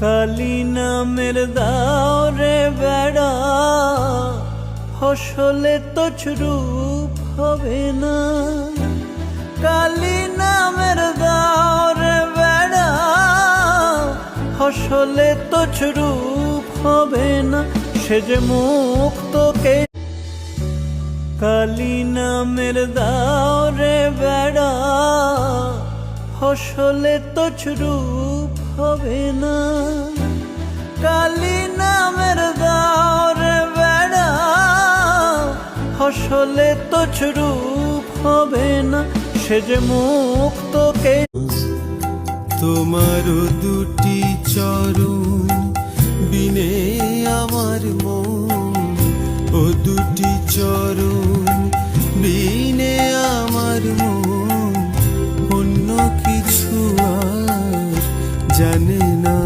কালী নামের দাও রে বেড়া, ফসলে তছরূপ হবে না। কালী নামের দাও রে বেড়া, ফসলে তছরূপ হবে না। সে যে মুক্তকে কালী নামের দাও রে বেড়া, ফসলে তছরূপ হবে না। কালী নামের দাও রে বেড়া, ফসলে তছরূপ হবে না। সে যে মুক্তকে তোমার দুটি চরণ বিনে আমার মন, ও দুটি চরণ বিনে আমার মন অন্য কিছু আর জানে না।